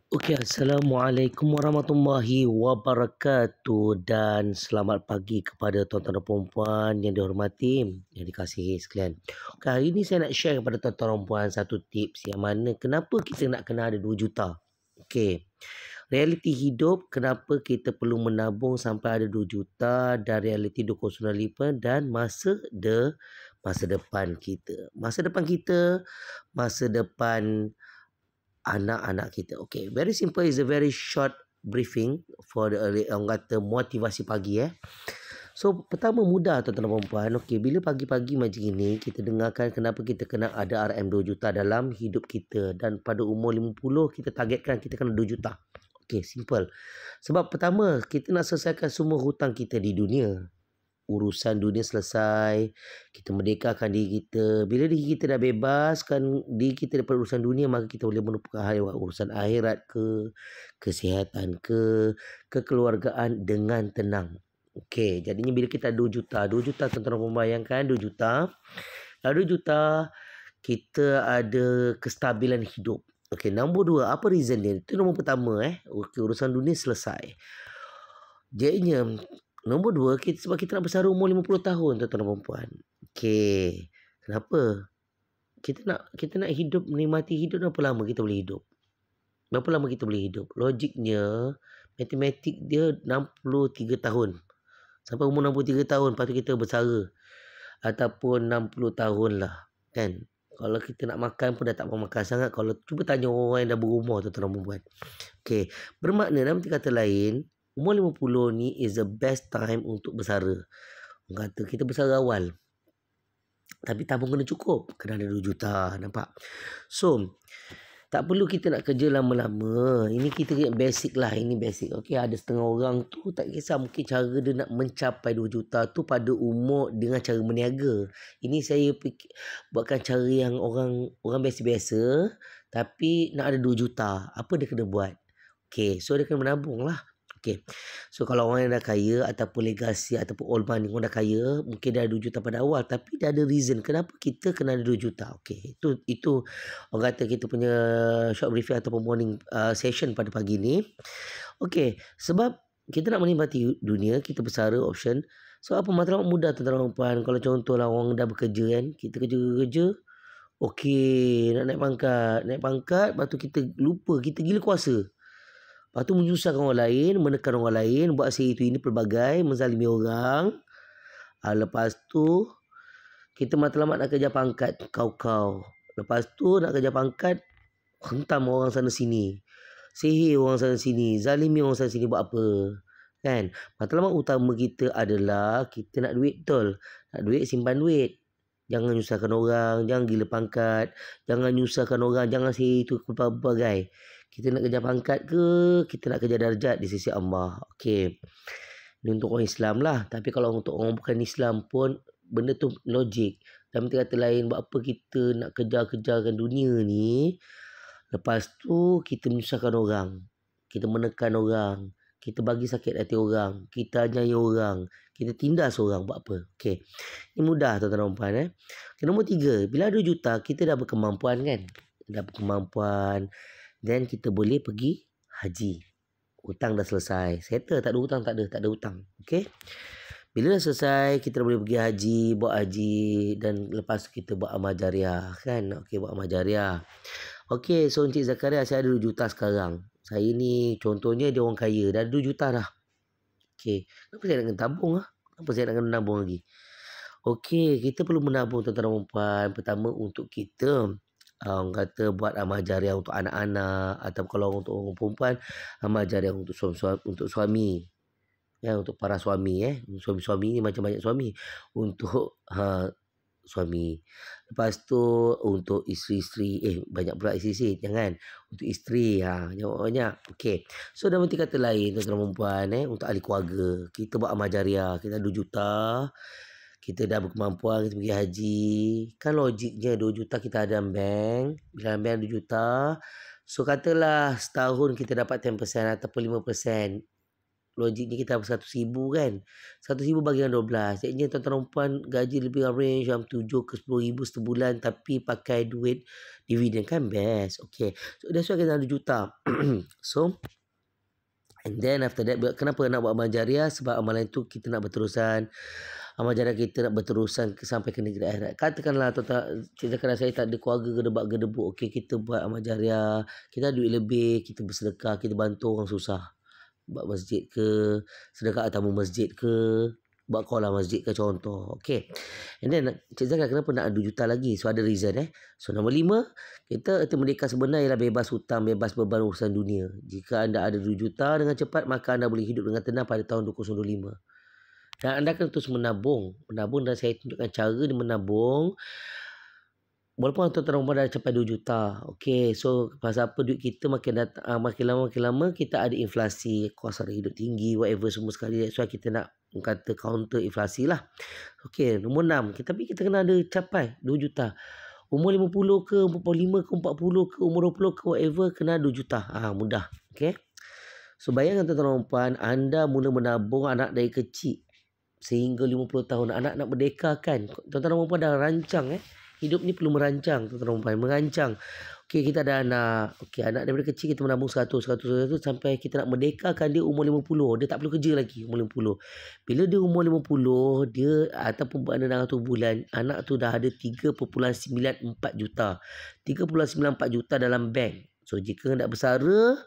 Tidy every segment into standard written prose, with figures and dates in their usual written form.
Okey, Assalamualaikum warahmatullahi wabarakatuh dan selamat pagi kepada tuan-tuan dan puan-puan yang dihormati, yang dikasihi sekalian. Okey, hari ini saya nak share kepada tuan-tuan dan puan satu tips yang mana kenapa kita nak kena ada 2 juta. Okey, realiti hidup kenapa kita perlu menabung sampai ada 2 juta dan realiti 2025 dan masa depan kita. Masa depan anak-anak kita. Okay, very simple, is a very short briefing for the orang kata motivasi pagi. So, pertama mudah tuan-tuan dan puan. Okay, bila pagi-pagi macam ini, kita dengarkan kenapa kita kena ada RM 2 juta dalam hidup kita. Dan pada umur 50, kita targetkan kita kena 2 juta. Okay, simple. Sebab pertama, kita nak selesaikan semua hutang kita di dunia. Urusan dunia selesai, kita merdekakan diri kita. Bila diri kita dah bebaskan diri kita daripada urusan dunia, maka kita boleh melupakan urusan akhirat ke, kesihatan ke, kekeluargaan dengan tenang. Okey, jadinya bila kita 2 juta, 2 juta tuan-tuan membayangkan 2 juta. 2 juta kita ada kestabilan hidup. Okey, nombor 2, apa reason dia? Itu nombor pertama Okey, urusan dunia selesai. Jadinya nombor 2, sebab kita nak bersara umur 50 tahun tuan-tuan dan puan. Okey. Kenapa? Kita nak hidup, menikmati hidup. Berapa lama kita boleh hidup? Berapa lama kita boleh hidup? Logiknya, matematik dia 63 tahun. Sampai umur 63 tahun, lepas tu kita bersara. Ataupun 60 tahun lah. Kan? Kalau kita nak makan pun dah tak mau makan sangat. Kalau cuba tanya orang yang dah berumur tuan-tuan dan puan. Okey. Bermakna dalam kata lain, umur 50 ni is the best time untuk bersara. Orang kata kita bersara awal. Tapi tabung kena cukup. Kena ada 2 juta. Nampak? So, tak perlu kita nak kerja lama-lama. Ini kita basic lah. Ini basic. Okey, ada setengah orang tu tak kisah. Mungkin cara dia nak mencapai 2 juta tu pada umur dengan cara meniaga. Ini saya buatkan cara yang orang biasa-biasa. Tapi nak ada 2 juta. Apa dia kena buat? Okey, so dia kena menabung lah. Okey. So kalau orang yang dah kaya ataupun legasi ataupun old money, orang dah kaya, mungkin dah ada 2 juta pada awal, tapi dah ada reason kenapa kita kena ada 2 juta. Okey. Itu orang kata kita punya short briefing ataupun morning session pada pagi ni. Okey, sebab kita nak menikmati dunia, kita bersara option. So apa matlamat mudah tuan-tuan dan puan. Kalau contohlah orang dah bekerja kan, kita kerja. Okey, nak naik pangkat, lepas tu kita lupa, kita gila kuasa. Lepas tu menyusahkan orang lain, menekan orang lain, buat itu ini pelbagai, menzalimi orang. Lepas tu, kita matlamat nak kerja pangkat, kau. Lepas tu nak kerja pangkat, hentam orang sana sini. Sihir orang sana sini, zalimi orang sana sini, buat apa? Kan? Matlamat utama kita adalah kita nak duit betul. Nak duit, simpan duit. Jangan nyusahkan orang, jangan gila pangkat, jangan nyusahkan orang, jangan sihir itu pelbagai. Kita nak kerja pangkat ke, kita nak kerja darjat di sisi Allah. Okey. Ini untuk orang Islam lah. Tapi kalau untuk orang bukan Islam pun, benda tu logik. Dalam kata lain, buat apa kita nak kejar-kejarkan dunia ni. Lepas tu, kita menyusahkan orang. Kita menekan orang. Kita bagi sakit hati orang. Kita anyai orang. Kita tindas orang. Buat apa? Okey. Ini mudah tuan-tuan dan puan. Okay, nombor 3. Bila ada 2 juta, kita dah berkemampuan kan? Dah berkemampuan. Then kita boleh pergi haji. Hutang dah selesai. Settle, tak ada hutang, tak ada hutang. Okey. Bila dah selesai, kita boleh pergi haji, buat haji dan lepas kita buat amal jariah kan. Okey, buat amal jariah. Okey, so Encik Zakaria, saya ada 2 juta sekarang. Saya ni contohnya dia orang kaya, dah ada 2 juta dah. Okey, kenapa saya nak kena tabung lah? Kenapa saya nak kena nabung lagi? Okey, kita perlu menabung tuan-tuan dan puan. Pertama untuk kita orang kata buat amal jariah untuk anak-anak, atau kalau untuk orang perempuan amal jariah untuk suami. Ya, untuk para suami suami ni macam-macam suami. Untuk suami. Lepas tu untuk isteri-isteri, banyak pula isteri, jangan. Untuk isteri, banyak. Okey. So dalam kata lain tuan-tuan dan puan, untuk ahli keluarga, kita buat amal jariah, kita 2 juta. Kita dah berkemampuan, kita pergi haji. Kan logiknya 2 juta kita ada dalam bank. Bila dalam bank 2 juta. So katalah setahun kita dapat 10% ataupun 5%. logiknya kita dapat 100,000 kan. 100,000 bagi dengan 12. Jadinya tuan-tuan dan puan gaji lebih range dalam 7 ke 10,000 sebulan tapi pakai duit dividen kan best. Okay. So that's why kita ada juta. So and then after that, kenapa nak buat amal jariah? Sebab amalan itu kita nak berterusan. Amal jariah kita nak berterusan sampai ke negeri akhirat. Katakanlah tuan-tuan, cakap saya tak ada keluarga gedebak-gedebuk. Okey, kita buat amal jariah. Kita ada duit lebih, kita bersedekah, kita bantu orang susah. Buat masjid ke, sedekah tamu masjid ke, buat kolam masjid ke contoh. Okey. And then Cik Zakat kenapa nak 2 juta lagi? So ada reason So nombor 5, kita erti merdeka sebenar ialah bebas hutang, bebas beban urusan dunia. Jika anda ada 2 juta dengan cepat, maka anda boleh hidup dengan tenang pada tahun 2025. Dan anda akan terus menabung. Menabung dan saya tunjukkan cara dia menabung. Walaupun tuan-tuan dah capai 2 juta. Okey, so pasal apa duit kita makin lama kita ada inflasi, kos harga hidup tinggi, whatever semua sekali. That's why kita nak kata counter inflasi lah. Okey, nombor 6. Tapi kita kena ada capai 2 juta. Umur 50 ke, 45 ke, 40 ke, umur 20 ke, whatever, kena 2 juta. Mudah. Okey. So bayangkan tuan-tuan dan puan, anda mula menabung anak dari kecil sehingga 50 tahun. Anak nak merdeka kan. Tuan-tuan dan puan dah rancang hidup ni perlu merancang, tuan-tuan dan puan, merancang. Okey, kita ada anak. Okey, anak daripada kecil kita menabung 100 sampai kita nak merdekakan dia umur 50. Dia tak perlu kerja lagi umur 50. Bila dia umur 50, dia ataupun berada dalam 1 bulan, anak tu dah ada 3.94 juta. 3.94 juta dalam bank. So jika hendak bersara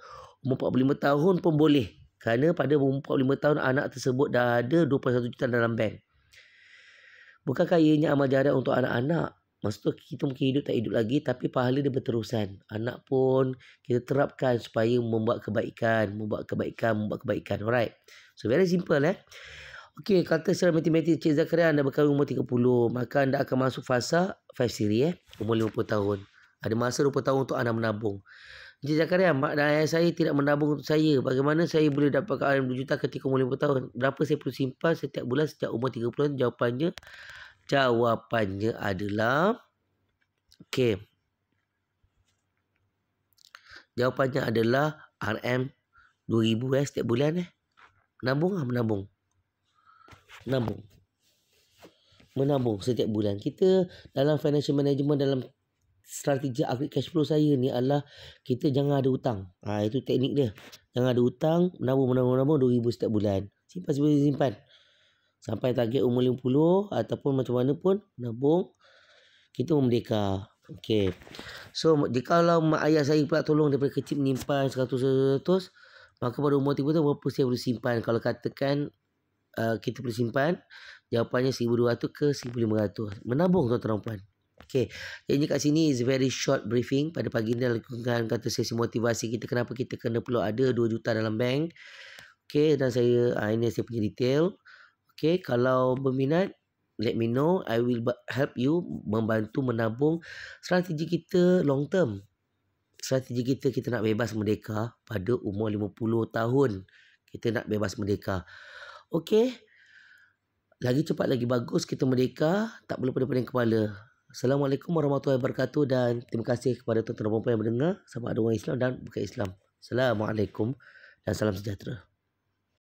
umur 45 tahun pun boleh. Kerana pada umur 45 tahun anak tersebut dah ada 21 juta dalam bank. Bukan kayanya amal jariah untuk anak-anak. Maksudnya kita mungkin hidup tak hidup lagi, tapi pahala dia berterusan. Anak pun kita terapkan supaya membuat kebaikan. Alright. So very simple Okey, kata secara matematik Cik Zakaria anda berkahwin umur 30, maka anda akan masuk fasa 5 siri umur 50 tahun. Ada masa 20 tahun untuk anda menabung. Cik Zakaria, mak dan ayah saya tidak menabung untuk saya. Bagaimana saya boleh dapatkan 2 juta ketika umur 50 tahun? Berapa saya perlu simpan setiap bulan sejak umur 30 tahun? Jawapannya adalah okey. Jawapannya adalah RM 2,000 setiap bulan menabung setiap bulan. Kita dalam financial management, dalam strategi upgrade cash flow saya ni adalah kita jangan ada hutang. Itu teknik dia. Jangan ada hutang, menabung 2,000 setiap bulan. Simpan. Sampai target umur 50 ataupun macam mana pun menabung, kita merdeka. Okey. So jikalau mak ayah saya pula tolong daripada kecil menyimpan 100, maka pada umur 30 tahun berapa saya boleh simpan? Kalau katakan kita boleh simpan, jawapannya 1,200 ke 1,500. Menabung tuan-tuan dan puan. Okey. Jadi kat sini is very short briefing pada pagi ni, lakukan kata sesi motivasi kita kenapa kita kena perlu ada 2 juta dalam bank. Okey, dan saya ini saya punya detail. Okay, kalau berminat, let me know. I will help you membantu menabung strategi kita long term. Strategi kita nak bebas merdeka pada umur 50 tahun. Kita nak bebas merdeka. Okay. Lagi cepat lagi bagus kita merdeka. Tak perlu pada-pada kepala. Assalamualaikum warahmatullahi wabarakatuh. Dan terima kasih kepada tuan-tuan dan puan yang mendengar. Sama ada orang Islam dan bukan Islam. Assalamualaikum dan salam sejahtera.